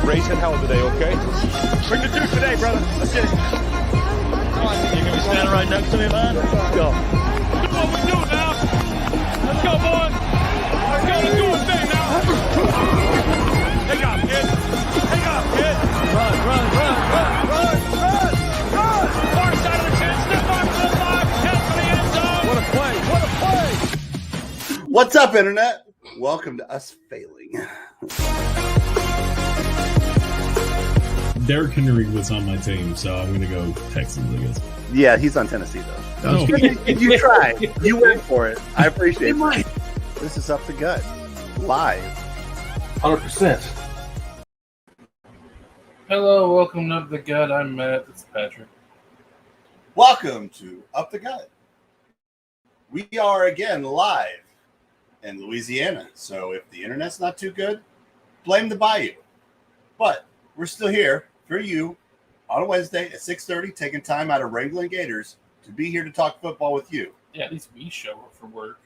raising hell today, okay? Bring the juice today, brother. Let's get it. You're going to be standing right next to me, man? Let's go. Do what we do now. Let's go, boys. Let's go. Let's do our thing now. Take off, kid. Take off, kid. Run. Far side of the 10. Step on to the 5. Head for the end zone. What a play. What's up, Internet? Welcome to us failing. Derrick Henry was on my team, so I'm going to go Texans, I guess. Yeah, he's on Tennessee, though. Oh. You tried. You went for it. I appreciate it. This is Up the Gut, live. 100%. Hello, welcome to Up the Gut. I'm Matt. It's Patrick. Welcome to Up the Gut. We are again live in Louisiana, so if the Internet's not too good, blame the Bayou. But we're still here for you on a Wednesday at 6:30, taking time out of Wrangling Gators to be here to talk football with you. Yeah, at least we show up for work.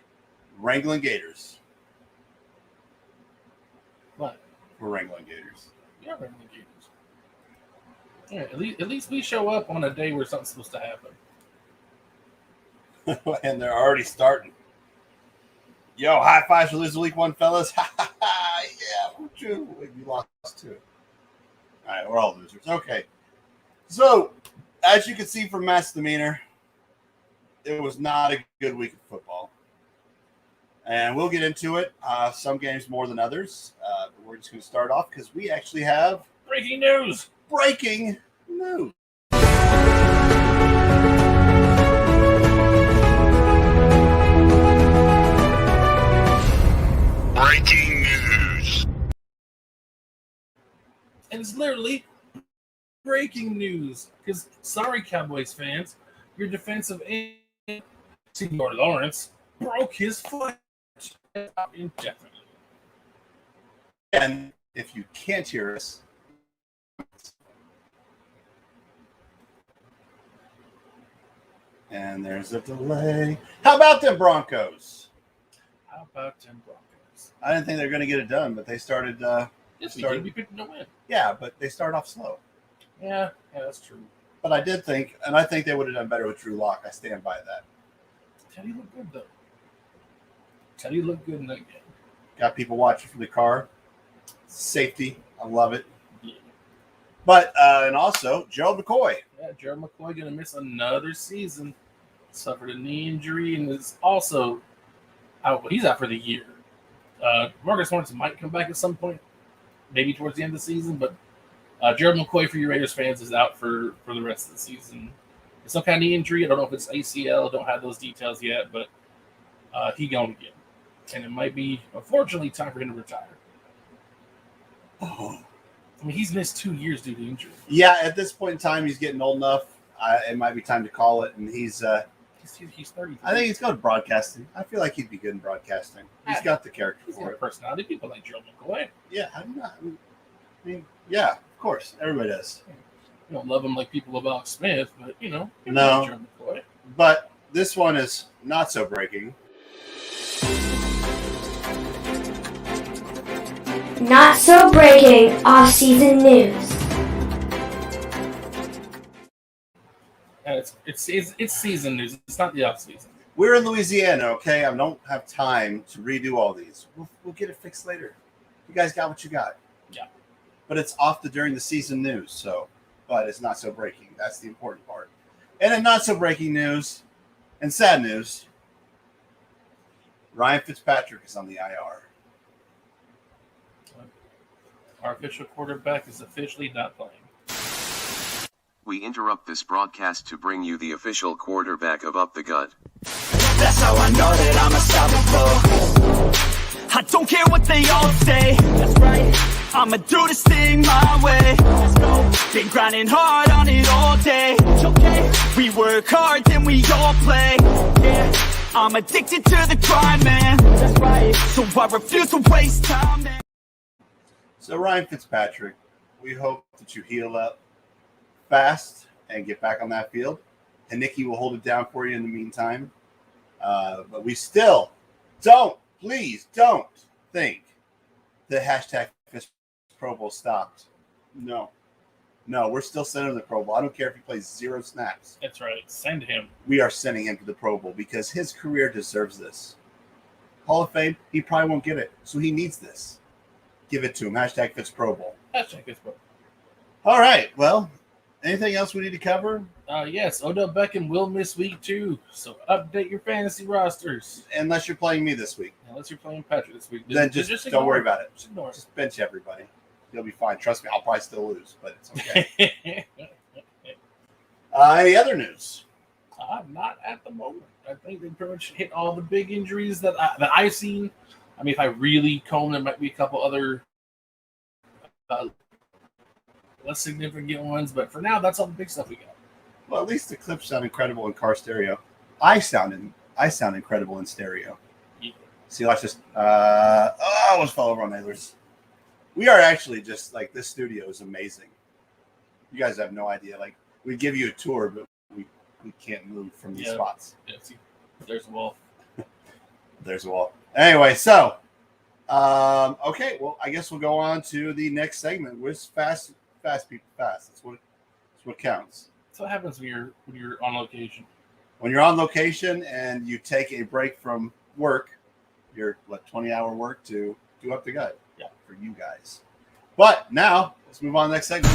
Wrangling Gators. What? We're Wrangling Gators. Yeah, we're the Gators. Yeah, at least we show up on a day where something's supposed to happen. And they're already starting. Yo, high fives for losing week one, fellas. Yeah, we're true. We lost two. All right, we're all losers. Okay. So, as you can see from Matt's demeanor, it was not a good week of football. And we'll get into it. Some games more than others. But we're just going to start off because we actually have Breaking news! breaking news. Breaking news. And it's literally breaking news. Because, sorry, Cowboys fans, your defensive end, Senior Lawrence, broke his foot indefinitely. And if you can't hear us, and there's a delay. How about them Broncos? How about them Broncos? I didn't think they were going to get it done, but they started. Yes, we started. did. We picked to win. Yeah, but they started off slow. Yeah, that's true. But I did think, and I think they would have done better with Drew Lock. I stand by that. Teddy looked good, though. Teddy looked good in that game. Got people watching from the car. Safety. I love it. Yeah. But, and also, Gerald McCoy. Yeah, Gerald McCoy going to miss another season. Suffered a knee injury and is also out. He's out for the year. Marcus Lawrence might come back at some point, maybe towards the end of the season, but Gerald McCoy, for you Raiders fans, is out for the rest of the season. It's some kind of knee injury. I don't know if it's ACL. Don't have those details yet, but he going again. And it might be, unfortunately, time for him to retire. Oh. I mean, he's missed 2 years due to injury. Yeah, at this point in time, he's getting old enough. It might be time to call it. And he's 30. I think he's going to broadcasting. I feel like he'd be good in broadcasting. He's got the character He's for got it. personality. People like Gerald McCoy. Yeah, how do you not? I mean, yeah, of course. Everybody does. You don't love him like people love Alex Smith, but, you know, people No. like Gerald McCoy. But this one is not so breaking. Not so breaking off-season news. And it's season news. It's not the off season. We're in Louisiana, okay? I don't have time to redo all these. We'll get it fixed later. You guys got what you got. Yeah. But it's off the during the season news, so but it's not so breaking. That's the important part. And in not so breaking news and sad news, Ryan Fitzpatrick is on the IR. Our official quarterback is officially not playing. We interrupt this broadcast to bring you the official quarterback of Up the Gut. That's how I know that I'm unstoppable. I don't care what they all say. That's right. I'ma do this thing my way. Let's go. Been grinding hard on it all day. It's okay. We work hard, then we all play. Yeah. I'm addicted to the grind, man. That's right. So I refuse to waste time, man. So Ryan Fitzpatrick, we hope that you heal up fast and get back on that field. And Nikki will hold it down for you in the meantime. But we still please don't think that hashtag Fitz Pro Bowl stopped No, we're still sending him to the Pro Bowl. I don't care if he plays 0 snaps. That's right. Send him. We are sending him to the Pro Bowl because his career deserves this. Hall of Fame, he probably won't get it, so he needs this. Give it to him. Hashtag Fitz Pro Bowl. Hashtag Fitz Pro Bowl. All right. Well, anything else we need to cover? Yes, Odell Beckham will miss week 2, so update your fantasy rosters. Unless you're playing me this week. Unless you're playing Patrick this week. Then just don't worry about it. Just ignore it. Just bench everybody. You'll be fine. Trust me, I'll probably still lose, but it's okay. Any other news? Not at the moment. I think they pretty much hit all the big injuries that I've seen. I mean, if I really comb, there might be a couple other less significant ones, but for now, that's all the big stuff we got. Well, at least the clips sound incredible in car stereo. I sound incredible in stereo. Yeah. See, let's just I almost fell over on Nailers. We are actually just like, this studio is amazing. You guys have no idea. Like, we give you a tour, but we can't move from these spots. Yeah, see, there's a wall. There's a wall. Anyway, so okay, well, I guess we'll go on to the next segment. Which fast people fast. That's what counts. So what happens when you're on location? When you're on location and you take a break from work, your 20-hour work to do up the gut. Yeah, for you guys. But now let's move on to the next segment.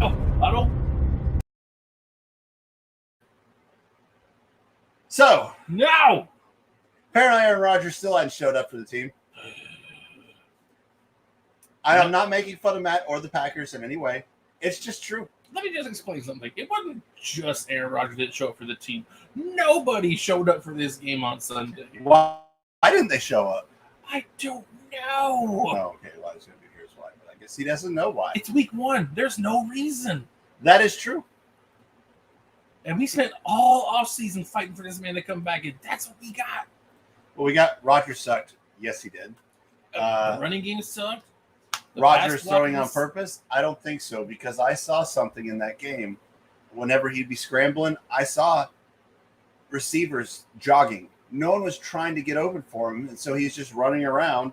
No. Oh, I don't. So No. apparently Aaron Rodgers still hadn't showed up for the team. I'm not making fun of Matt or the Packers in any way. It's just true. Let me just explain something. It wasn't just Aaron Rodgers that showed up for the team. Nobody showed up for this game on Sunday. Why didn't they show up? I don't know. Oh, okay. Well, he's going to be here's why. But I guess he doesn't know why. It's week 1. There's no reason. That is true. And we spent all offseason fighting for this man to come back, and that's what we got. Well, we got Rodgers sucked. Yes, he did. The running game sucked. Rodgers throwing on purpose? I don't think so, because I saw something in that game. Whenever he'd be scrambling, I saw receivers jogging. No one was trying to get open for him, and so he's just running around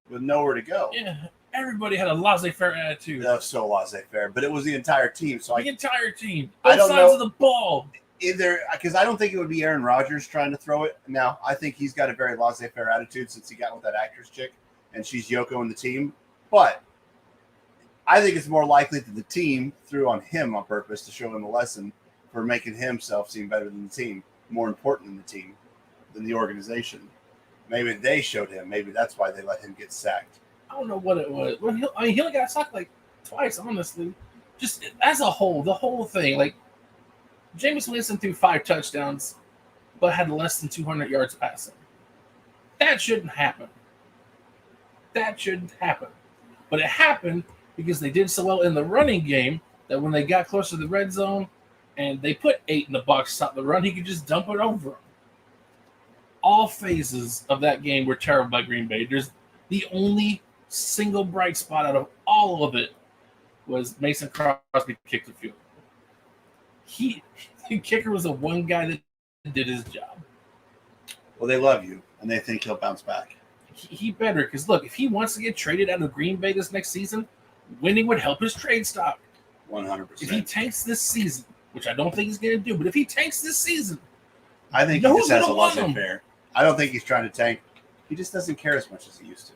with nowhere to go. Yeah, everybody had a laissez-faire attitude. That was so laissez-faire, but it was the entire team. So the entire team. I Both don't sides know of the ball. either, because I don't think it would be Aaron Rodgers trying to throw it. Now, I think he's got a very laissez-faire attitude since he got with that actress chick, and she's Yoko in the team. But I think it's more likely that the team threw on him on purpose to show him a lesson for making himself seem better than the team, more important than the team, than the organization. Maybe they showed him. Maybe that's why they let him get sacked. I don't know what it was. Well, he only got sacked like twice, honestly. Just as a whole, the whole thing. Like, Jameis Winston threw 5 touchdowns, but had less than 200 yards passing. That shouldn't happen. But it happened because they did so well in the running game that when they got close to the red zone and they put 8 in the box to stop the run, he could just dump it over them. All phases of that game were terrible by Green Bay. There's the only single bright spot out of all of it was Mason Crosby kicked the field. The kicker was the one guy that did his job. Well, they love you, and they think he'll bounce back. He better, because look, if he wants to get traded out of Green Bay this next season, winning would help his trade stock. 100%. If he tanks this season, which I don't think he's going to do, but if he tanks this season, I think he just has a laissez-faire. I don't think he's trying to tank. He just doesn't care as much as he used to.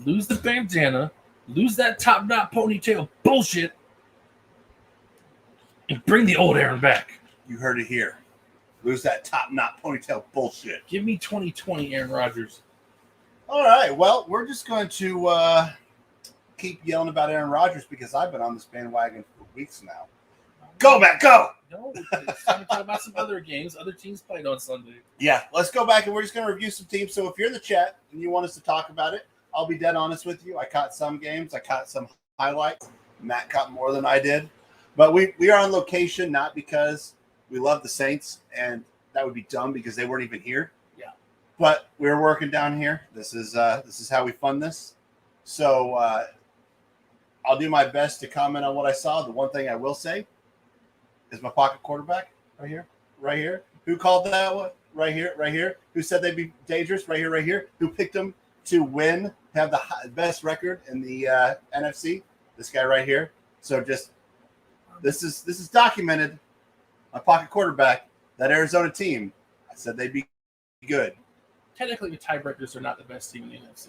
Lose the bandana, lose that top knot ponytail bullshit, and bring the old Aaron back. You heard it here. Lose that top knot ponytail bullshit. Give me 2020 Aaron Rodgers. All right. Well, we're just going to keep yelling about Aaron Rodgers because I've been on this bandwagon for weeks now. Go back, go! No, it's time to talk about some other games. Other teams played on Sunday. Yeah, let's go back and we're just going to review some teams. So if you're in the chat and you want us to talk about it, I'll be dead honest with you. I caught some games. I caught some highlights. Matt caught more than I did. But we are on location not because we love the Saints, and that would be dumb because they weren't even here. Yeah. But we're working down here. This is how we fund this. So I'll do my best to comment on what I saw. The one thing I will say is my pocket quarterback right here. Who called that one? Right here. Who said they'd be dangerous? Right here. Who picked them to win, have the best record in the NFC? This guy right here. So just this is documented. My pocket quarterback, that Arizona team. I said they'd be good. Technically, the tiebreakers are not the best team in the NFC.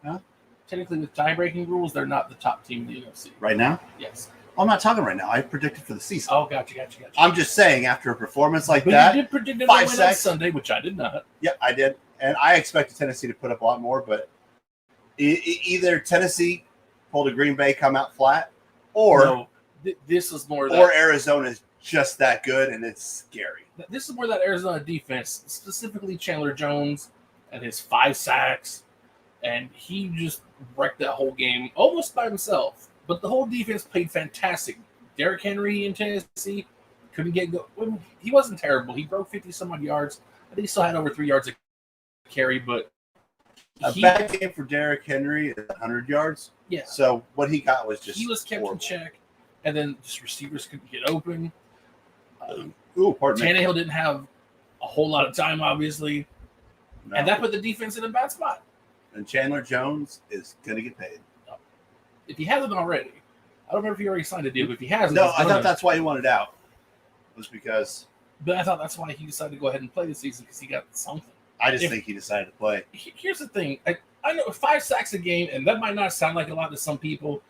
Huh? Technically, with tie-breaking rules, they're not the top team in the NFC. Right now? Yes. I'm not talking right now. I predicted for the season. Oh, gotcha. I'm just saying, after a performance like but that, you did predict them 5 to win on sacks Sunday, which I did not. Yeah, I did. And I expected Tennessee to put up a lot more, but either Tennessee pulled a Green Bay, come out flat, or No, this is more that, or Arizona is just that good, and it's scary. This is more that Arizona defense, specifically Chandler Jones and his 5 sacks, and he just wrecked that whole game almost by himself. But the whole defense played fantastic. Derrick Henry in Tennessee couldn't get go. He wasn't terrible. He broke 50-some-odd yards. I think he still had over 3 yards of carry, but A bad game for Derrick Henry is 100 yards. Yeah. So what he got was just he was kept horrible. in check, and then just receivers couldn't get open. Pardon me. Tannehill didn't have a whole lot of time, obviously, No. and that put the defense in a bad spot. And Chandler Jones is going to get paid. If he hasn't already, I don't remember if he already signed a deal, but if he hasn't, No, he's I gonna. thought that's why he wanted out. Was because But I thought that's why he decided to go ahead and play the season because he got something. I just think he decided to play. Here's the thing. I know 5 sacks a game, and that might not sound like a lot to some people.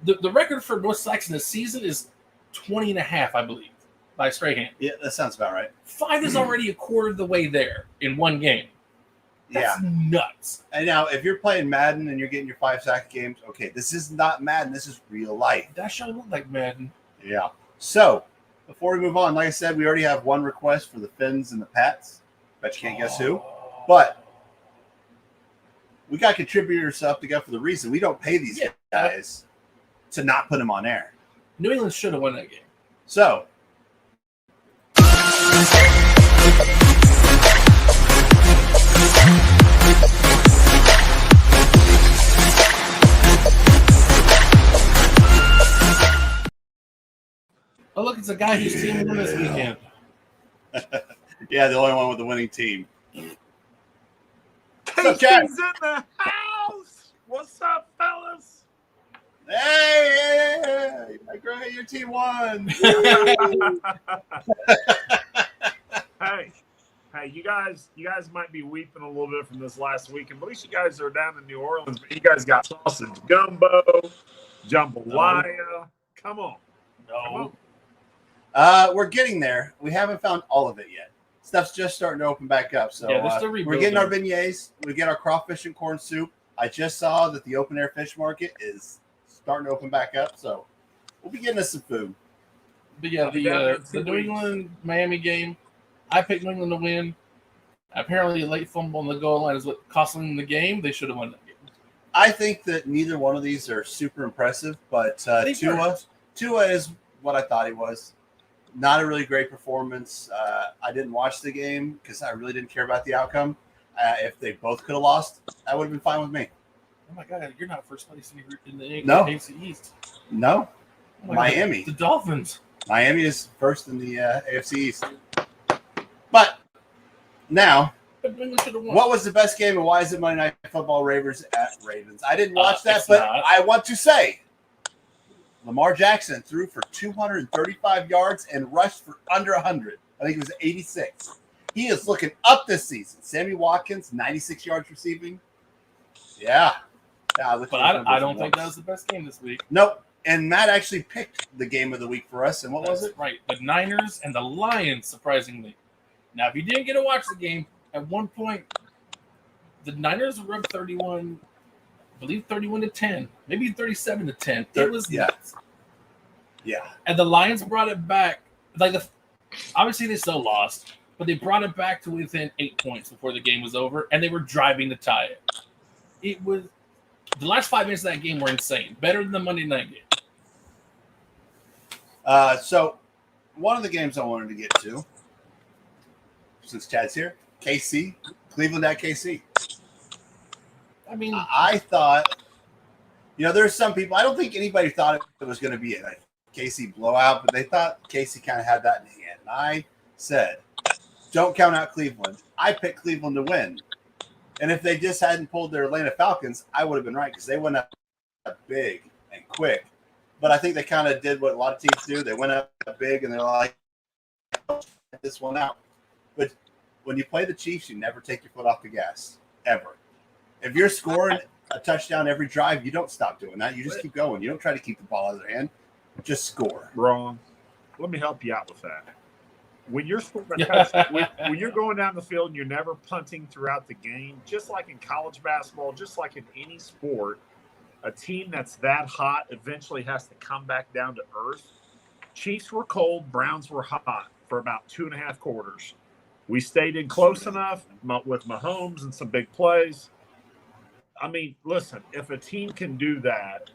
The record for most sacks in the season is 20.5, I believe, by Strahan. Yeah, that sounds about right. 5 is already a quarter of the way there in one game. That's nuts. And now, if you're playing Madden and you're getting your 5 sack games, okay, this is not Madden. This is real life. That sure looked like Madden. Yeah. So, before we move on, like I said, we already have one request for the Finns and the Pats. Bet you can't guess who. But we got contributors up to go for the reason we don't pay these guys to not put them on air. New England should have won that game. So, Oh, look, it's a guy whose team won this weekend. yeah, the only one with the winning team. Casey's in the house. What's up, fellas? Hey, great, your team won. Hey, you guys might be weeping a little bit from this last weekend, but at least you guys are down in New Orleans. But you guys got sausage gumbo, jambalaya. Come on. No. We're getting there. We haven't found all of it yet. Stuff's just starting to open back up. So we're getting our beignets. We get our crawfish and corn soup. I just saw that the open air fish market is starting to open back up. So we'll be getting us some food. But yeah, the New England Miami game, I picked New England to win. Apparently, a late fumble on the goal line is what cost them the game. They should have won that game. I think that neither one of these are super impressive, but Tua is what I thought he was. Not a really great performance. I didn't watch the game because I really didn't care about the outcome. If they both could have lost, that would have been fine with me. Oh my God, you're not first place in the AFC East. No, Oh Miami. God, the Dolphins. Miami is first in the AFC East. But now, what was the best game and why is it Monday Night Football Ravens at Ravens? I didn't watch that, but I want to say Lamar Jackson threw for 235 yards and rushed for under 100. I think it was 86. He is looking up this season. Sammy Watkins, 96 yards receiving. Yeah. But I don't think that was the best game this week. Nope. And Matt actually picked the game of the week for us. And what was it? Right. The Niners and the Lions, surprisingly. Now, if you didn't get to watch the game, at one point, the Niners were up 31, I believe 31-10, maybe 37-10. It was nuts. Yeah. And the Lions brought it back. Obviously, they still lost, but they brought it back to within 8 points before the game was over, and they were driving to tie it. It was the last 5 minutes of that game were insane. Better than the Monday night game. So, one of the games I wanted to get to, since Chad's here, KC, Cleveland at KC. I mean, I thought, there's some people, I don't think anybody thought it was going to be a KC blowout, but they thought KC kind of had that in hand. And I said, don't count out Cleveland. I picked Cleveland to win. And if they just hadn't pulled their Atlanta Falcons, I would have been right because they went up big and quick. But I think they kind of did what a lot of teams do. They went up big and they're like, get this one out. But when you play the Chiefs, you never take your foot off the gas, ever. If you're scoring a touchdown every drive, you don't stop doing that. You just keep going. You don't try to keep the ball out of their hand. Just score. Wrong. Let me help you out with that. When you're when you're going down the field and you're never punting throughout the game, just like in college basketball, just like in any sport, a team that's that hot eventually has to come back down to earth. Chiefs were cold, Browns were hot for about 2.5 quarters. We stayed in close enough with Mahomes and some big plays. I mean, listen, if a team can do that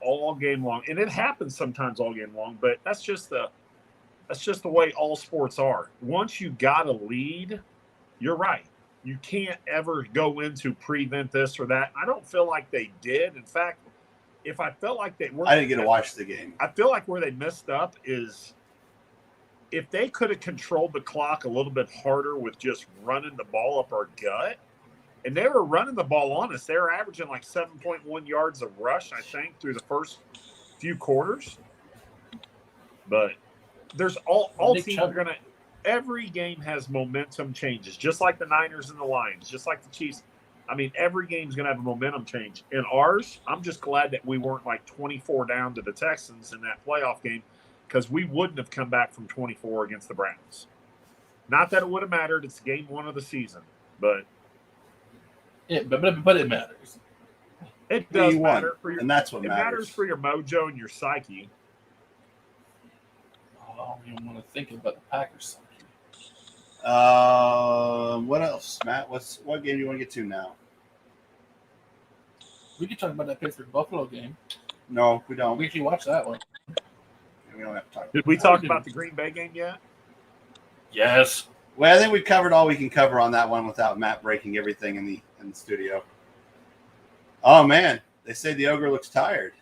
all game long, and it happens sometimes all game long, but that's just the way all sports are. Once you got a lead, you're right. You can't ever go into prevent this or that. I don't feel like they did. In fact, if I felt like they were, I didn't get to watch the game. I feel like where they messed up is if they could have controlled the clock a little bit harder with just running the ball up our gut, and they were running the ball on us. They were averaging like 7.1 yards of rush, I think, through the first few quarters. But there's all teams are going to – every game has momentum changes, just like the Niners and the Lions, just like the Chiefs. I mean, every game's going to have a momentum change. In ours, I'm just glad that we weren't like 24 down to the Texans in that playoff game because we wouldn't have come back from 24 against the Browns. Not that it would have mattered. It's game one of the season, but – yeah, but it matters. It does matter for your, and that's what matters. It matters for your mojo and your psyche. I don't even want to think about the Packers psyche. What else, Matt? What game do you want to get to now? We could talk about that Pittsburgh Buffalo game. No, we don't. We actually watched that one. We don't have to talk. Did we talk about the Green Bay game yet? Yes. Well, I think we covered all we can cover on that one without Matt breaking everything in the studio. Oh man, they say the ogre looks tired.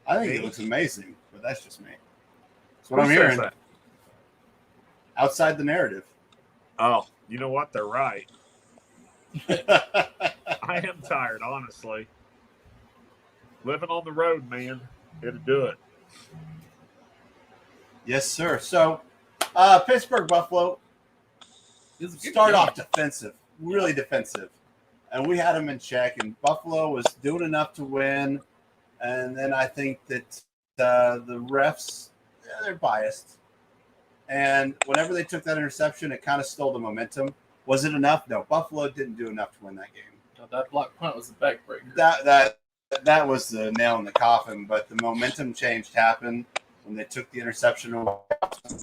I think it looks amazing, but that's just me. That's what I'm hearing. That? Outside the narrative. Oh, you know what? They're right. I am tired, honestly. Living on the road, man, it'll do it. Yes, sir. So, Pittsburgh Buffalo start off defensive, really defensive. And we had them in check, and Buffalo was doing enough to win. And then I think that the refs, they're biased. And whenever they took that interception, it kind of stole the momentum. Was it enough? No, Buffalo didn't do enough to win that game. No, that block punt was a backbreaker. That was the nail in the coffin. But the momentum change happened when they took the interception away.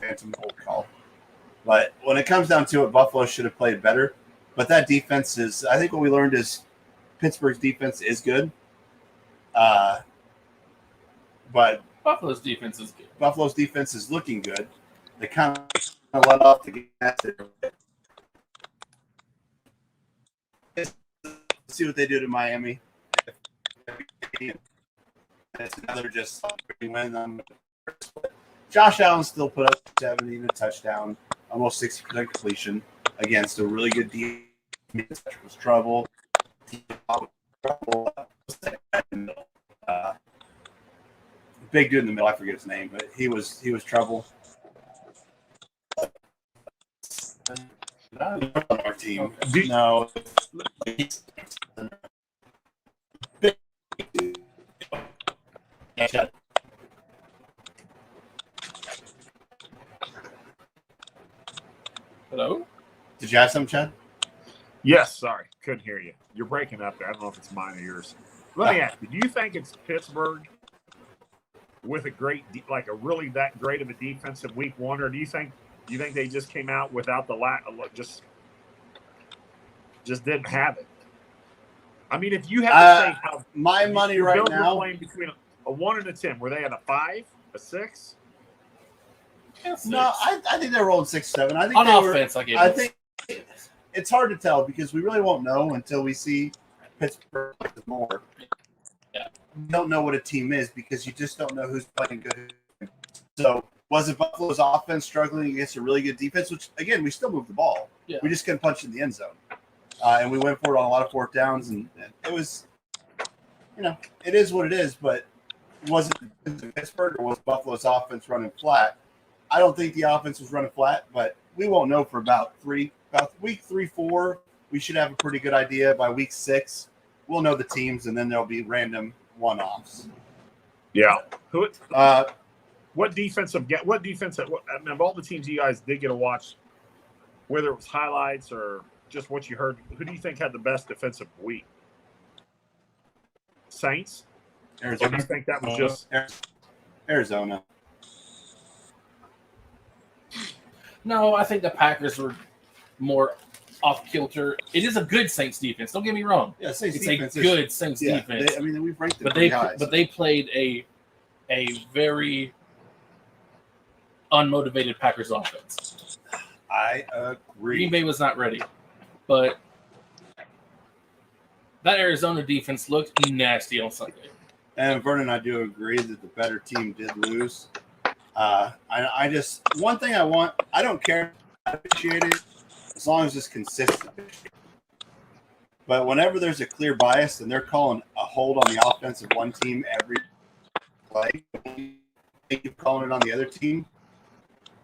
Phantom hold call. But when it comes down to it, Buffalo should have played better. But that defense is, I think what we learned is Pittsburgh's defense is good. But Buffalo's defense is good. Buffalo's defense is looking good. They kind of let off the gas. Let's see what they do to Miami. It's another just win. Josh Allen still put up 70 and a touchdown, almost 60% completion against a really good defense. Was trouble. Big dude in the middle, I forget his name, but he was trouble. On our team, no. Hello? Did you have some, Chad? Yes, sorry. Couldn't hear you. You're breaking up there. I don't know if it's mine or yours. Let me ask you, do you think it's Pittsburgh with a great, like a really that great of a defense in week one, or do you think they just came out without the just didn't have it? I mean, if you have to say how my money right now playing between a 1 and a 10, were they at a 5, a 6? No, I think they rolled 6, 7. I think on they offense. I think it's hard to tell because we really won't know until we see Pittsburgh play more. Yeah, you don't know what a team is because you just don't know who's playing good. So wasn't Buffalo's offense struggling against a really good defense, which, again, we still moved the ball. Yeah. We just couldn't punch in the end zone. And we went for it on a lot of fourth downs, and it was, it is what it is, but was it Pittsburgh or was Buffalo's offense running flat? I don't think the offense was running flat, but we won't know for about week 3, 4. We should have a pretty good idea. By week 6, we'll know the teams, and then there'll be random one-offs. Yeah. What defense of all the teams you guys did get to watch, whether it was highlights or just what you heard, who do you think had the best defensive week? Saints? Arizona. Or do you think that was just Arizona? No, I think the Packers were more off kilter. It is a good Saints defense. Don't get me wrong. Yeah, Saints it's defense a good Saints defense. We've ranked them but pretty high. But they played a very unmotivated Packers offense. I agree. Green Bay was not ready, but that Arizona defense looked nasty on Sunday. And Vernon, I do agree that the better team did lose. I just one thing I don't care I appreciate it as long as it's consistent. But whenever there's a clear bias and they're calling a hold on the offense of one team every play, they keep calling it on the other team,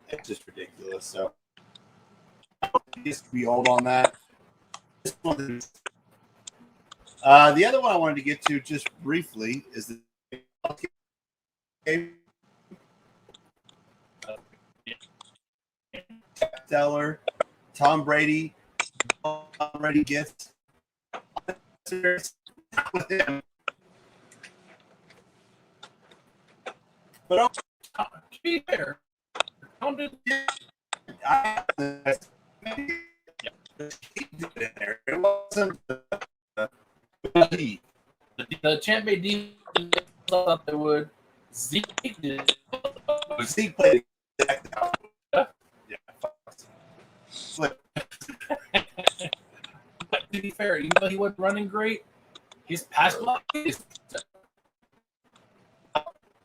it's just ridiculous. So just be old on that. The other one I wanted to get to just briefly is the game. Teller, Tom Brady already gets with him. But to be fair, Tom did. It wasn't the Champ Bay defense thought they would. Zeke did. Zeke played. But to be fair, even though he wasn't running great, his pass block is.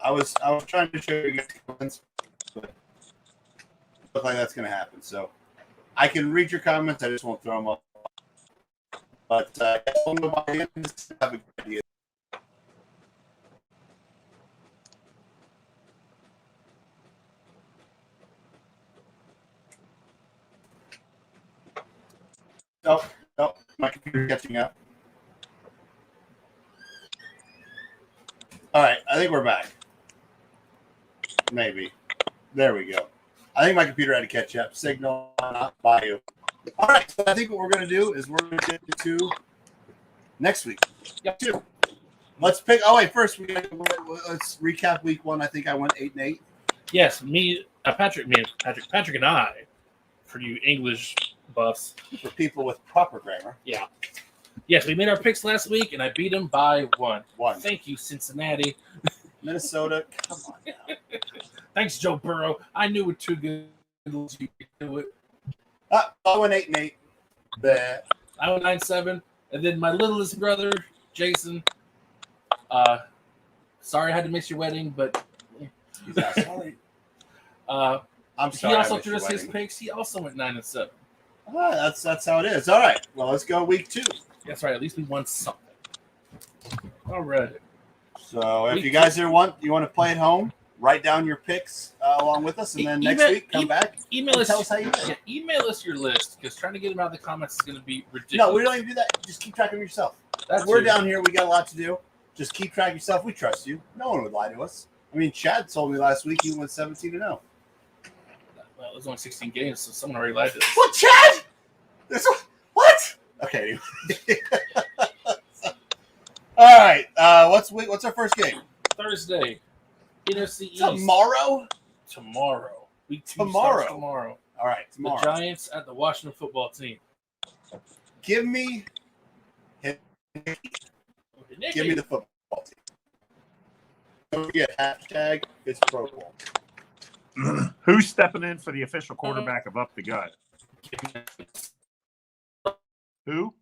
I was trying to show you guys comments, but it looks like that's going to happen. So I can read your comments. I just won't throw them up. But have a good idea. Oh, my computer's catching up. All right, I think we're back. Maybe. There we go. I think my computer had to catch up. Signal, not bio. All right, so I think what we're going to do is we're going to get to next week. Yep. 2. Let's pick. Oh, wait, first, let's recap week 1. I think I went 8-8. Yes, Patrick and I, for you English buffs. For people with proper grammar. Yeah. Yes, we made our picks last week, and I beat them by 1. 1. Thank you, Cincinnati. Minnesota, come on now. Thanks, Joe Burrow. I knew with 2 good you could do it. I went 8-8. I went 9-7. And then my littlest brother, Jason. Sorry I had to miss your wedding, but he's not sorry. I'm sorry. He also threw us his picks. He also went 9-7. That's how it is. All right. Well, let's go week 2. That's right. At least we won something. All right. So if you guys you want to play at home, write down your picks along with us, and then next week come back. Email us. Tell us how you did. Yeah, email us your list because trying to get them out of the comments is going to be ridiculous. No, we don't even do that. Just keep track of yourself. We're down here. We got a lot to do. Just keep track of yourself. We trust you. No one would lie to us. I mean, Chad told me last week he went 17-0. Well, it was only 16 games, so someone already lied to us. What, Chad? What? Okay. All right. What's our first game? Thursday. NFC East. Tomorrow. Week 2 tomorrow. Starts tomorrow. All right. Tomorrow. The Giants at the Washington football team. Give me the football team. Don't forget hashtag it's Pro Bowl. Who's stepping in for the official quarterback of Up the Gut? Who?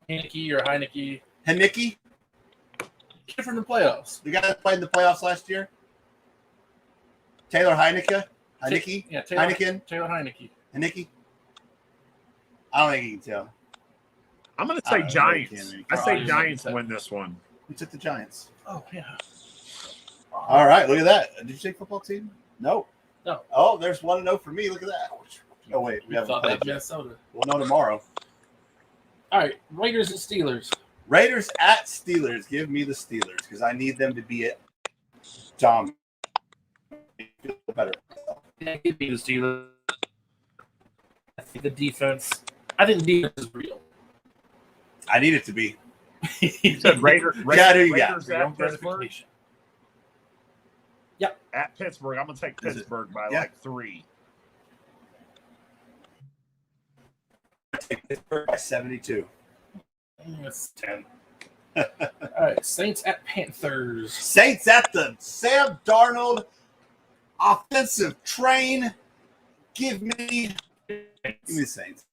Heineke or Heineke. Heineke? Kid from the playoffs. The guy that played in the playoffs last year? Taylor Heineke? Yeah, Taylor Heineken? Taylor Heineke. Heineke? I don't think you can tell. I'm going to say Giants. I say Giants Giants. win this one. Who took the Giants? Oh, yeah. All right, look at that. Did you take football team? No. No. Oh, there's 1-0 for me. Look at that. Oh, wait. We haven't thought played that yet. Minnesota. We'll know tomorrow. All right, Raiders and Steelers. Raiders at Steelers. Give me the Steelers because I need them to be dominant. Feel better. Yeah, give me the Steelers. I think the defense. I think the defense is real. I need it to be. You said Raiders Yeah, who you got? Raiders at Pittsburgh. Yep. At Pittsburgh. I'm going to take Pittsburgh by like 3. Take Pittsburgh by 72. It's 10. All right, Saints at Panthers. Saints at the Sam Darnold offensive train. Give me the Saints.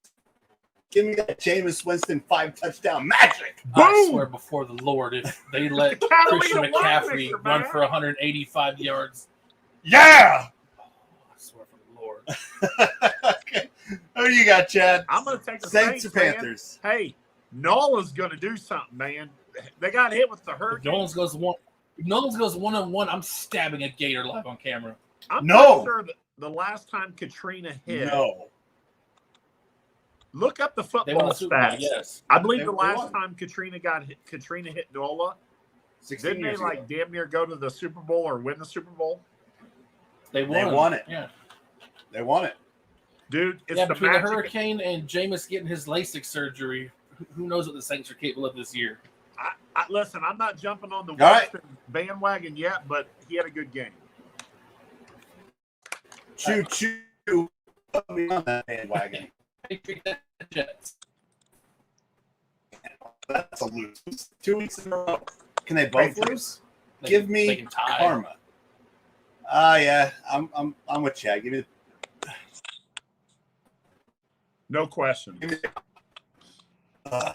Give me that Jameis Winston 5-touchdown magic. I swear before the Lord, if they let Christian McCaffrey run for 185 yards. Yeah! Oh, I swear for the Lord. Okay. Who you got, Chad? I'm going to take the Saints or man. Panthers? Hey, Nola's going to do something, man. They got hit with the If hurricane. Nolans goes 1-on-1, I'm stabbing a gator live on camera. I'm No. pretty sure that the last time Katrina hit. No. Look up the They won football the Super Bowl, stats. yes. I believe They the last won. time Katrina hit Nola, 16 didn't they years like ago. damn near go to the Super Bowl or win the Super Bowl? They won. won it. Yeah. They won it. Dude, it's Yeah, the between the magic. hurricane and Jameis getting his LASIK surgery, who knows what the Saints are capable of this year? Listen, I'm not jumping on the All right. Winston bandwagon yet, but he had a good game. Choo-choo. Put me on that bandwagon. Jets. That's a lose. 2 weeks in a row. Can they both lose? Give They me can tie. karma. Yeah, I'm with Chad. Give me No question. Okay,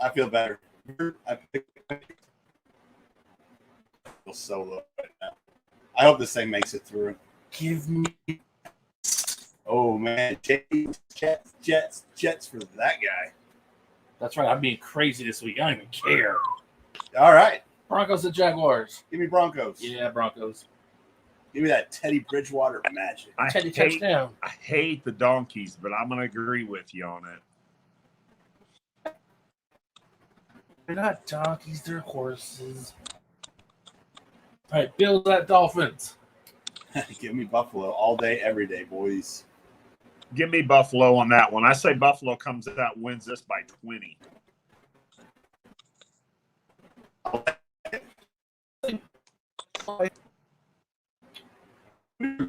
I feel better. I feel so low right now. I hope this thing makes it through. Give me. Oh man, Jets for that guy. That's right. I'm being crazy this week. I don't even care. All right, Broncos and Jaguars. give me Broncos. Yeah, Broncos. Give me that Teddy Bridgewater magic. Teddy touchdown. I hate the Donkeys, but I'm going to agree with you on it. They're not donkeys, they're horses. All right, Bills at Dolphins. Give me Buffalo all day, every day, boys. Give me Buffalo on that one. I say Buffalo comes out and wins this by 20.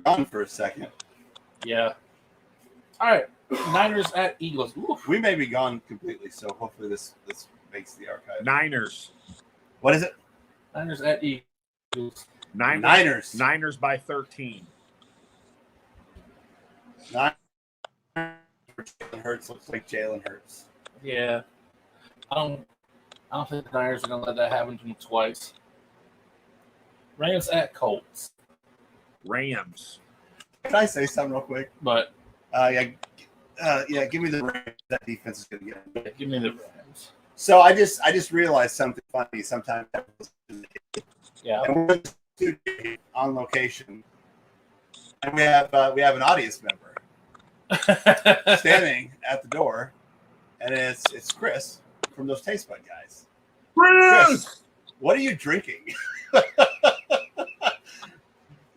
On for a second. Yeah. All right, Niners at Eagles. Oof. We may be gone completely, so hopefully this makes the archive. Niners. What is it? Niners at Eagles. Niners. Niners by 13. Jalen Hurts looks like Jalen Hurts. Yeah. I don't think the Niners are going to let that happen to them twice. Rams at Colts. Rams. Can I say something real quick? But Yeah, give me the Rams. That defense is going to get it. give me the Rams. So I just realized something funny. Sometimes, Yeah. and we're in the studio on location, and we have an audience member standing at the door, and it's Chris from those Taste Bud guys. Chris, what are you drinking?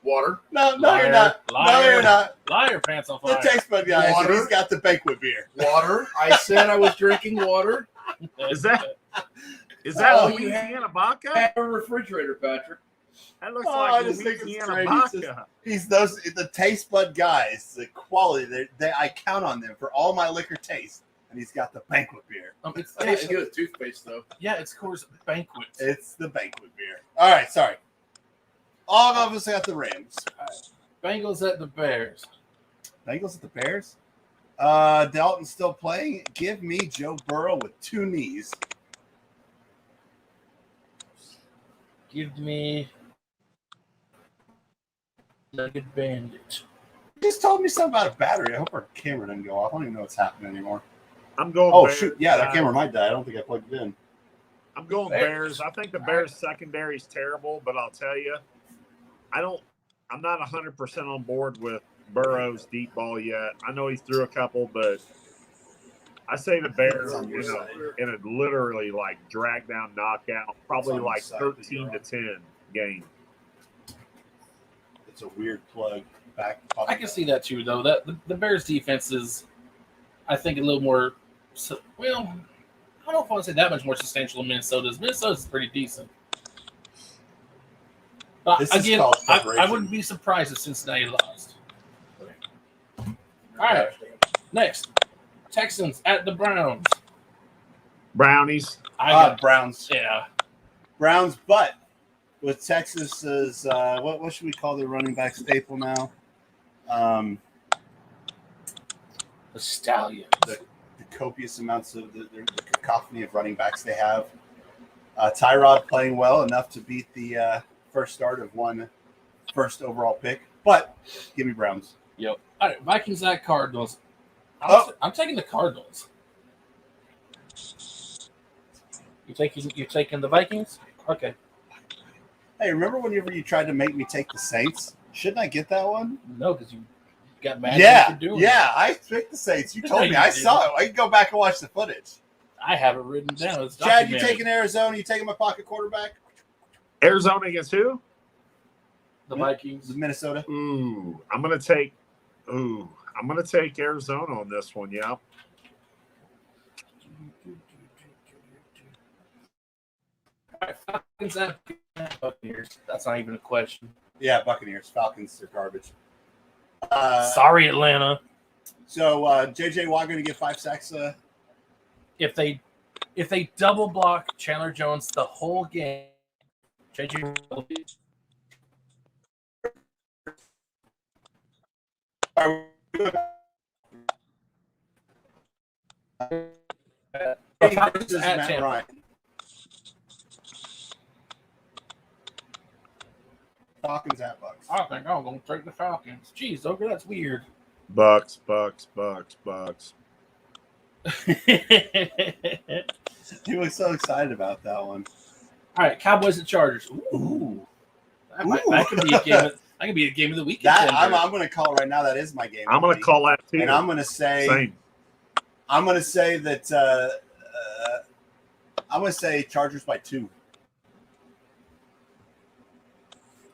Water. No, Liar, you're not. No, liar. you're not. Liar pants on The fire. Taste Bud guys. Water. He's got the banquet beer. Water. I said I was drinking water. Is that Oh, you Louisiana vodka? Have a refrigerator, Patrick. That looks Oh, I like just think it's Louisiana great. vodka. He's the Taste Bud guys. The quality. I count on them for all my liquor taste. And he's got the banquet beer. It's, I need to get a toothpaste though. yeah, it's Coors Banquet. It's the banquet beer. All right, sorry. All of us got the Rams. Bengals at the Bears. Bengals at the Bears. Dalton's still playing. Give me Joe Burrow with 2 knees. Give me Naked bandage. You just told me something about a battery. I hope our camera doesn't go off. I don't even know what's happening anymore. I'm going. Oh, Bears. shoot. Yeah, that camera might die. I don't think I plugged it in. I'm going Bears. I think the Bears secondary is terrible, but I'll tell you, I'm not 100% on board with Burrow's deep ball yet. I know he threw a couple, but I say the Bears in a literally like drag down knockout, probably like 13-10 game. It's a weird plug back. I can see that too, though. That the Bears defense is, I think, a little more. Well, I don't know if I want to say that much more substantial than Minnesota's. Minnesota's pretty decent. But again, I wouldn't be surprised if Cincinnati lost. All right, next, Texans at the Browns. Brownies. I got Browns. Yeah, Browns, but with Texas's what should we call their running back staple now? the Stallions. The copious amounts of the cacophony of running backs they have. Tyrod playing well enough to beat the first start of one first overall pick, but give me Browns. Yep. All right, Vikings at Cardinals. I'm taking the Cardinals. You taking the Vikings? Okay. Hey, remember whenever you tried to make me take the Saints? Shouldn't I get that one? No, because you got mad at me for doing it. I picked the Saints. You told me. I saw it. I can go back and watch the footage. I have it written down. It's Chad, you taking Arizona? You taking my pocket quarterback? Arizona against who? The Vikings. Minnesota. I'm gonna take Arizona on this one. Yeah. All right, Falcons at Buccaneers. That's not even a question. Yeah, Buccaneers. Falcons are garbage. Sorry, Atlanta. So J.J. Watt going to get 5 sacks. If they double block Chandler Jones the whole game, J.J. will be. Falcons at Matt Ryan. Falcons at Bucks. I think I'm going to take the Falcons. Jeez, okay, that's weird. Bucks. He was so excited about that one. All right, Cowboys and Chargers. Ooh. That could be a game. That could be a game of the week. I'm going to call right now. That is my game. I'm going to call that too. And I'm going to say. Same. I'm going to say that. I'm going to say Chargers by 2.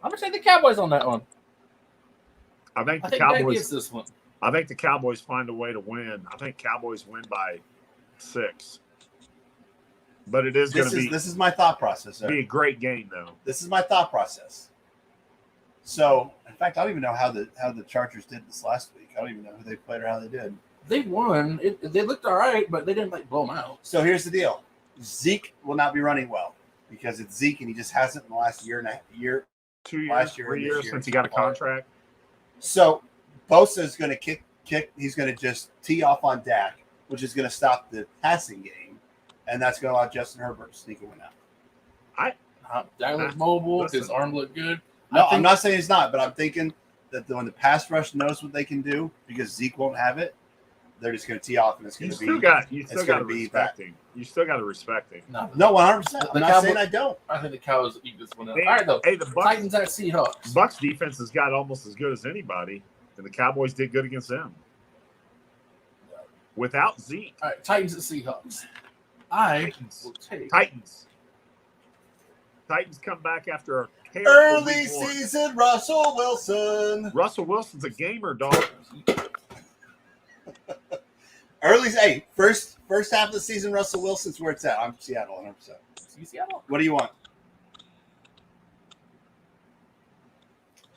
I'm going to take the Cowboys on that one. I think the Cowboys gets this one. I think the Cowboys find a way to win. I think Cowboys win by 6. But it is going to be. This is my thought process. Be a great game, though. This is my thought process. So, in fact, I don't even know how the Chargers did this last week. I don't even know who they played or how they did. They won. They looked all right, but they didn't blow them out. So here's the deal: Zeke will not be running well because it's Zeke, and he just hasn't in the last year. 2 years, 3 years since he got a contract. So Bosa is going to kick. He's going to just tee off on Dak, which is going to stop the passing game, and that's going to allow Justin Herbert to sneak a win out. Dak looked mobile. His arm looked good. No, I'm not saying he's not, but I'm thinking that when the pass rush knows what they can do, because Zeke won't have it, they're just going to tee off, and it's going to be. You still got to respect him. You still got to respect him. No, 100%. I'm not saying I don't. I think the Cowboys eat this one up. All right, though. Hey, the Bucks, Titans at Seahawks. Bucks defense has got almost as good as anybody, and the Cowboys did good against them. Without Zeke. All right, Titans at Seahawks. Titans. Titans come back after a early season Russell Wilson. Russell Wilson's a gamer, dog. First half of the season, Russell Wilson's where it's at. I'm Seattle, 100%. Seattle? What do you want?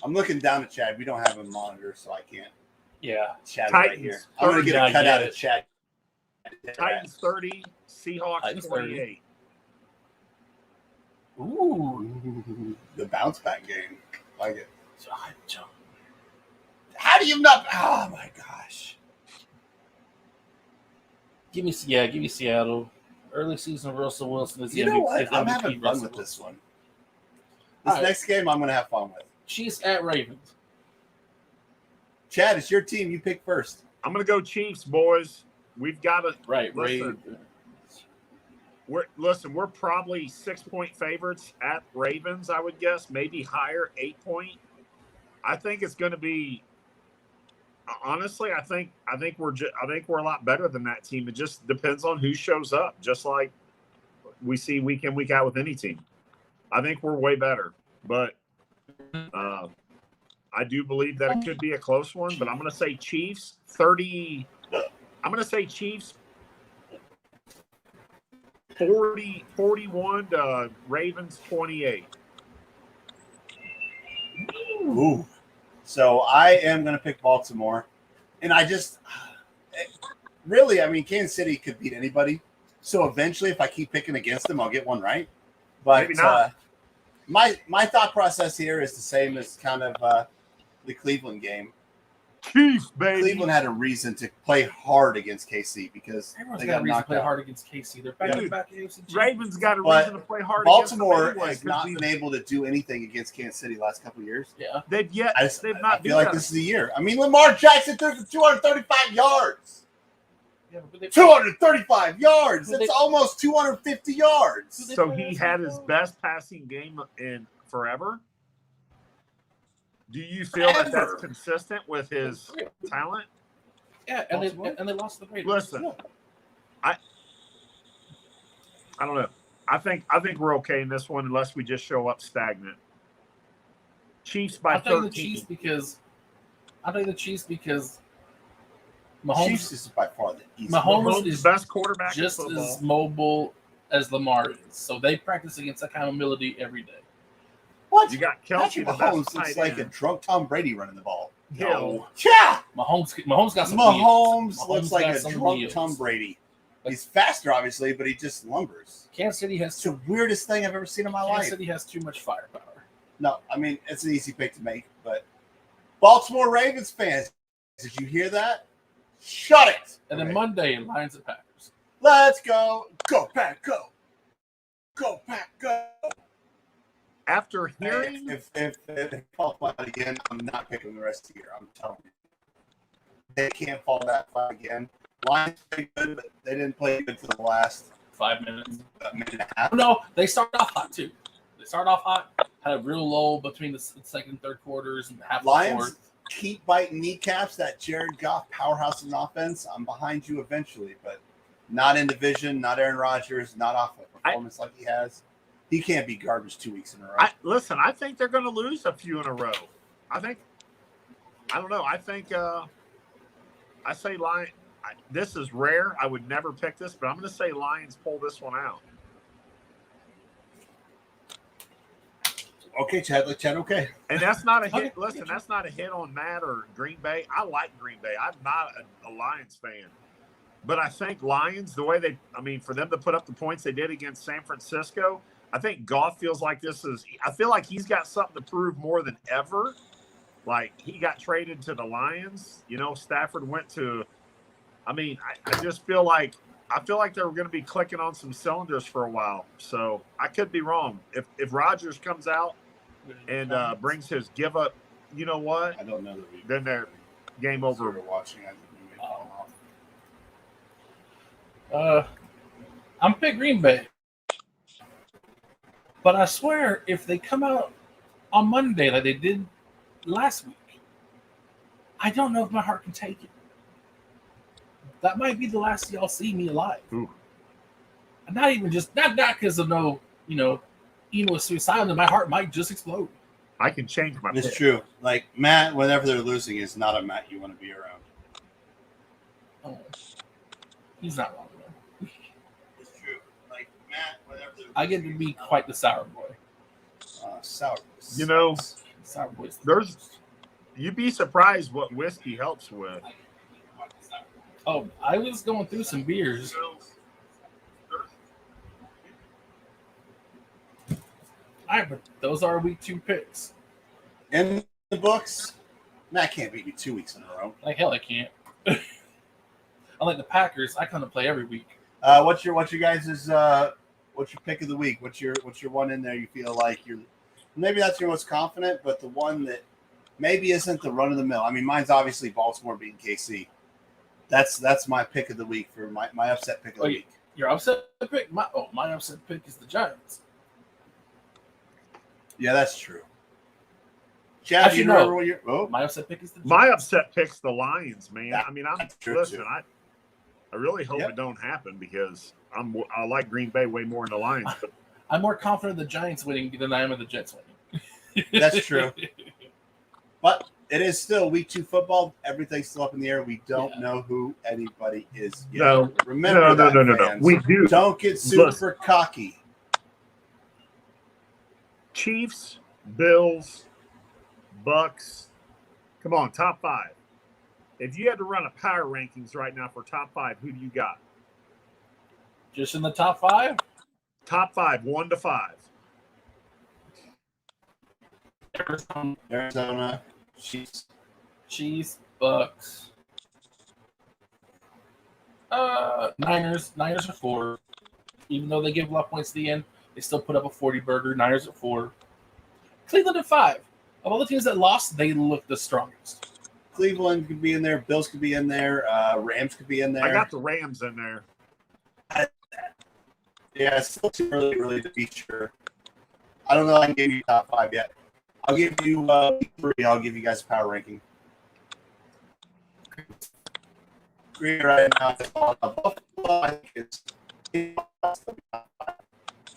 I'm looking down at Chad. We don't have a monitor, so I can't. Yeah. Chad's right here. I'm going to get a cutout of Chad. Titans 30, Seahawks 28. Ooh. The bounce back game. Like it. How do you not? Oh, my gosh. Give me Seattle. Early season Russell Wilson is you know what? I'm having fun with this one. This next game I'm going to have fun with. Chiefs at Ravens. Chad, it's your team. You pick first. I'm going to go Chiefs, boys. We've got to We're probably 6-point favorites at Ravens. I would guess maybe higher, 8-point. I think it's going to be. Honestly, I think we're a lot better than that team. It just depends on who shows up. Just like we see week in, week out with any team. I think we're way better, but I do believe that it could be a close one. But I'm going to say Chiefs 30. I'm going to say Chiefs 41 to Ravens 28. Ooh. So I am going to pick Baltimore. And I just really, I mean, Kansas City could beat anybody. So eventually, if I keep picking against them, I'll get one right. But maybe not. My thought process here is the same as kind of the Cleveland game. Chiefs, baby. Cleveland had a reason to play hard against KC because everyone's they got a reason to knocked play out. hard against KC. They're back to back AFC. Ravens got a But reason to play hard. Baltimore against them has not been able to do anything against Kansas City the last couple of years. Yeah, they've not. I feel like this is the year. I mean, Lamar Jackson threw for 235 yards. Yeah, but 235 yards. That's almost 250 yards. So he had his best passing game in forever. Do you feel that that's consistent with his talent? Yeah, and they lost the Raiders. Listen, I don't know. I think we're okay in this one unless we just show up stagnant. Chiefs by 13. I'll take the Chiefs because Mahomes Chiefs is by far the easiest. Mahomes is the best quarterback just in football. as mobile as Lamar is. So they practice against that kind of mobility every day. What? You got Kelsey, Patrick the Mahomes best looks tight like a end. drunk Tom Brady running the ball. No. Yeah. Mahomes got some Mahomes wheels. looks like got a some drunk wheels. Tom Brady. He's faster, obviously, but he just lumbers. Kansas City has It's the weirdest thing I've ever seen in my Kansas life. City has too much firepower. No, I mean, it's an easy pick to make, but Baltimore Ravens fans, did you hear that? Shut it. And then Monday, Lions and Packers. Let's go. Go, Pack, go. Go, Pack, go. After hearing, If they fall flat again, I'm not picking the rest of the year. I'm telling you. They can't fall that flat again. Lions played good, but they didn't play good for the last 5 minutes. minute and a half. No, they started off hot too. They started off hot, had a real lull between the second and third quarters and half the Lions fourth. keep biting kneecaps. That Jared Goff powerhouse in offense. I'm behind you eventually, but not in division, not Aaron Rodgers, not off a performance like he has. He can't be garbage 2 weeks in a row. listen, I think they're going to lose a few in a row. I don't know. I think I say Lions. This is rare. I would never pick this, but I'm going to say Lions pull this one out. Okay, Chad, okay. And that's not a hit. Listen, that's not a hit on Matt or Green Bay. I like Green Bay. I'm not a Lions fan. But I think Lions, the way for them to put up the points they did against San Francisco, I think Goff feels like I feel like he's got something to prove more than ever. Like, he got traded to the Lions. Stafford went to – I just feel like they were going to be clicking on some cylinders for a while. So I could be wrong. If Rodgers comes out and brings his give up, you know what? I don't know that then they're game over. Watching, I'm pick Green Bay. But I swear, if they come out on Monday like they did last week, I don't know if my heart can take it. That might be the last y'all see me alive. Ooh. And not even just not because of no, with suicidal, my heart might just explode. I can change my It's pick. true. Like, Matt, whenever they're losing, is not a Matt you want to be around. Oh, he's not wrong though. It's true. Like, Matt, whenever they're losing, I get to be quite the sour boy. Sour. Sour boys. You'd be surprised what whiskey helps with. Oh, I was going through some beers. All right, but those are week 2 picks. In the books, Matt can't beat me 2 weeks in a row. Like hell, I can't. Unlike the Packers, I kind of play every week. What's your guys' what's your pick of the week? What's your one in there you feel like you're maybe that's your most confident, but the one that maybe isn't the run of the mill. I mean, mine's obviously Baltimore beating KC. That's my pick of the week for my upset pick of the week. Your upset pick? My upset pick is the Giants. Yeah, that's true. Chad, Actually, you remember what your my upset pick is the Giants. My upset pick's the Lions, man. I mean, true. I really hope it don't happen because I like Green Bay way more than the Lions. But I'm more confident of the Giants winning than I am of the Jets winning. That's true. But it is still week 2 football. Everything's still up in the air. We don't know who anybody is yet. No, remember no. We do. Don't get super cocky. Chiefs, Bills, Bucks. Come on, top 5. If you had to run a power rankings right now for top 5, who do you got? Just in the top 5? Top 5, 1 to 5. Arizona, Chiefs, Bucks. Niners are 4. Even though they give a lot of points at the end, they still put up a 40 burger. Niners at 4. Cleveland at 5. Of all the teams that lost, they look the strongest. Cleveland could be in there. Bills could be in there. Rams could be in there. I got the Rams in there. Yeah, it's still too early really to be sure. I don't know. I can give you top 5 yet. I'll give you 3. I'll give you guys a power ranking. Green right now. Buffalo, I think it's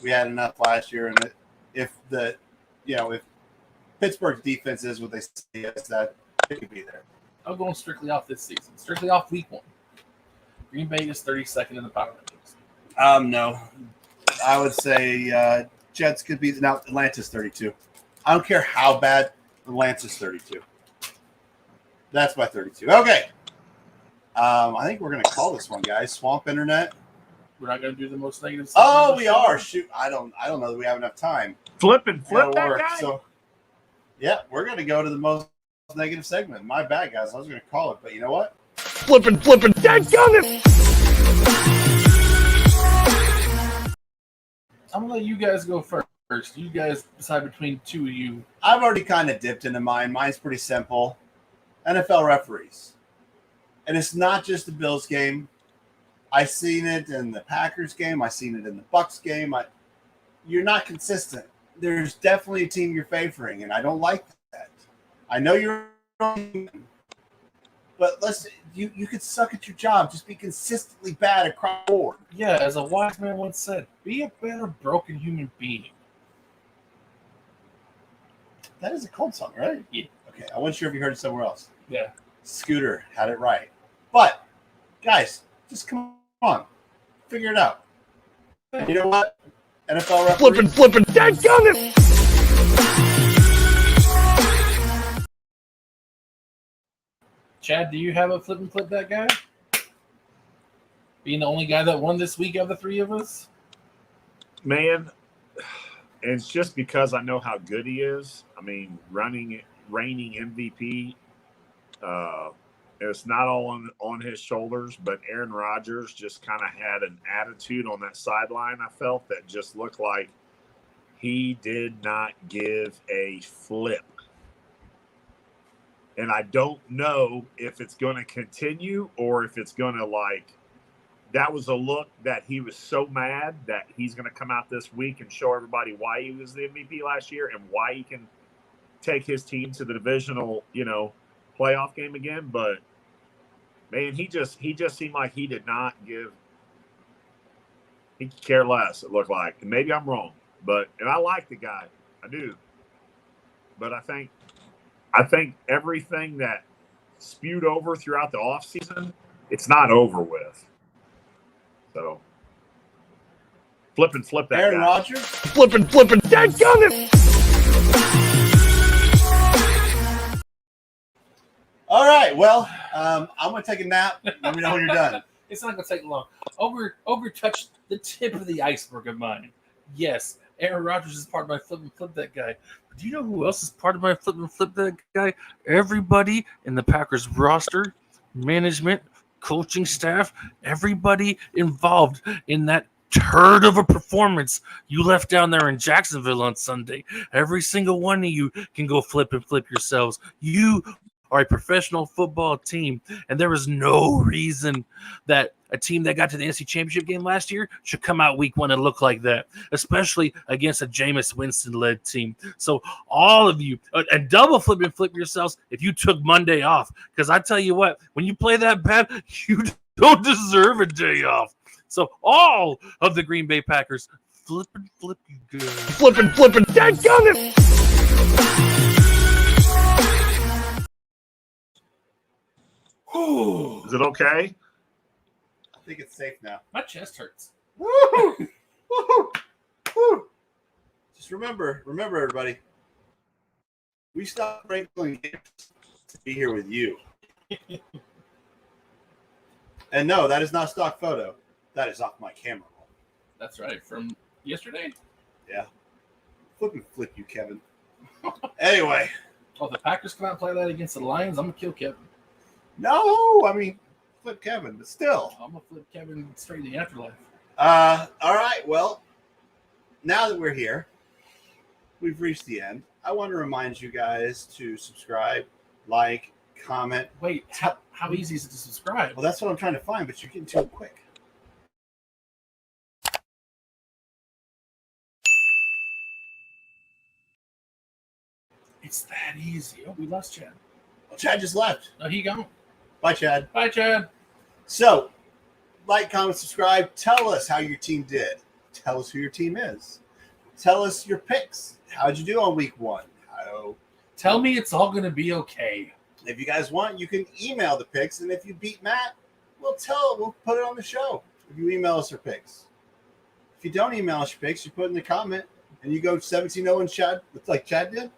we had enough last year, and if Pittsburgh's defense is what they say is, that it could be there. I'm going strictly off this season, strictly off week 1. Green Bay is 32nd in the power rankings. No, I would say Jets could be now. Atlanta's 32. I don't care how bad. Atlanta's 32. That's my 32. Okay. I think we're gonna call this one, guys. Swamp Internet. We're not gonna do the most negative. Oh, we are. Shoot, I don't know that we have enough time. Flippin Flip that guy. So, yeah, we're gonna go to the most negative segment. My bad, guys. I was gonna call it, but you know what? Flippin'. Dadgummit! I'm gonna let you guys go first. You guys decide between 2 of you. I've already kind of dipped into mine. Mine's pretty simple. NFL referees. And it's not just the Bills game. I seen it in the Packers game. I seen it in the Bucks game. You're not consistent. There's definitely a team you're favoring, and I don't like that. I know you're wrong, but you could suck at your job. Just be consistently bad across the board. Yeah, as a wise man once said, be a better broken human being. That is a cold song, right? Yeah. Okay, I wasn't sure if you heard it somewhere else. Yeah. Scooter had it right. But, guys, just come on. Figure it out. You know what? NFL referees. Flippin'. Dadgummit! Chad, do you have a Flippin' Flip that guy? Being the only guy that won this week of the 3 of us? Man, it's just because I know how good he is. I mean, reigning MVP, it's not all on his shoulders, but Aaron Rodgers just kind of had an attitude on that sideline, I felt, that just looked like he did not give a flip. And I don't know if it's going to continue or if it's going to that was a look that he was so mad that he's going to come out this week and show everybody why he was the MVP last year and why he can take his team to the divisional, playoff game again. But man, he just seemed like he did not give. He could care less. It looked like, and maybe I'm wrong, and I like the guy, I do. But I think everything that spewed over throughout the offseason, it's not over with. So, Flippin' Flip that Aaron guy. Rodgers? Flippin'. Dadgummit! All right. Well, I'm going to take a nap. Let me know when you're done. It's not going to take long. Ogre touched the tip of the iceberg of mine. Yes, Aaron Rodgers is part of my Flippin' Flip that guy. But do you know who else is part of my Flippin' Flip that guy? Everybody in the Packers roster, management, coaching staff, everybody involved in that turd of a performance you left down there in Jacksonville on Sunday. Every single one of you can go flip and flip yourselves. You are a professional football team, and there is no reason that a team that got to the NFC Championship game last year should come out week 1 and look like that, especially against a Jameis Winston-led team. So all of you, and double flip and flip yourselves if you took Monday off, because I tell you what, when you play that bad, you don't deserve a day off. So all of the Green Bay Packers, flip and flip you good. Flippin' dadgummit! Is it okay? I think it's safe now. My chest hurts. Woo! Woo! Woo! Just remember, everybody, we stopped wrangling games to be here with you. And no, that is not stock photo. That is off my camera roll. That's right, from yesterday. Yeah. Flip and flip you, Kevin. Anyway. Oh, the Packers come out and play that against the Lions, I'm going to kill Kevin. No, I mean, flip Kevin, but still. I'm going to flip Kevin straight in the afterlife. All right, well, now that we're here, we've reached the end. I want to remind you guys to subscribe, like, comment. Wait, how easy is it to subscribe? Well, that's what I'm trying to find, but you're getting to it quick. It's that easy. Oh, we lost Chad. Well, Chad just left. No, he gone. Bye, Chad. Bye, Chad. So, like, comment, subscribe. Tell us how your team did. Tell us who your team is. Tell us your picks. How'd you do on week 1? Tell me it's all going to be okay. If you guys want, you can email the picks, and if you beat Matt, we'll put it on the show. If you email us your picks. If you don't email us your picks, you put it in the comment, and you go 17-0 and Chad, like Chad did.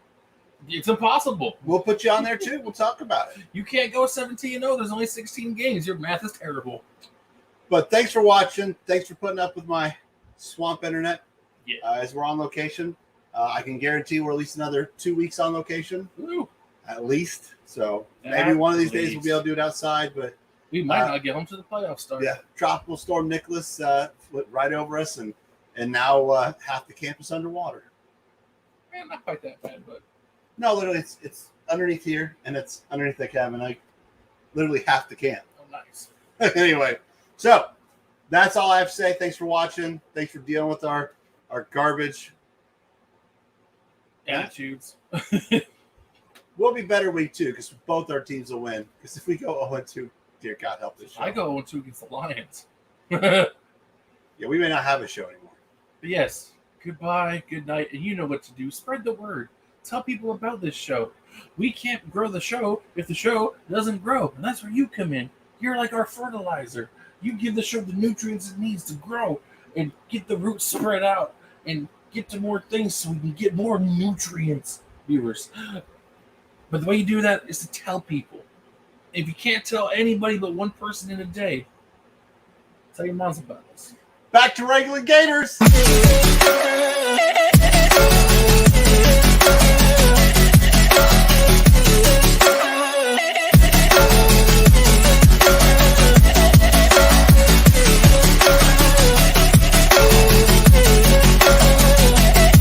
It's impossible. We'll put you on there too. We'll talk about it. You can't go 17-0. There's only 16 games. Your math is terrible. But thanks for watching. Thanks for putting up with my swamp internet. Yeah. As we're on location. I can guarantee we're at least another 2 weeks on location. Ooh. At least. So maybe one of these days we'll be able to do it outside. But we might not get home to the playoffs start. Yeah. Tropical Storm Nicholas flipped right over us, and now half the campus underwater. Man, not quite that bad, but. No, literally, it's underneath here, and it's underneath the cabin. Like, literally half the camp. Oh, nice. Anyway, so that's all I have to say. Thanks for watching. Thanks for dealing with our garbage attitudes. We'll be better week 2 because both our teams will win. Because if we go 0-2, dear God help this show. I go 0-2 against the Lions. Yeah, we may not have a show anymore. But yes, goodbye, good night, and you know what to do. Spread the word. Tell people about this show. We can't grow the show if the show doesn't grow. And that's where you come in. You're like our fertilizer. You give the show the nutrients it needs to grow and get the roots spread out and get to more things so we can get more nutrients, viewers. But the way you do that is to tell people. If you can't tell anybody but one person in a day, tell your moms about us. Back to regular Gators.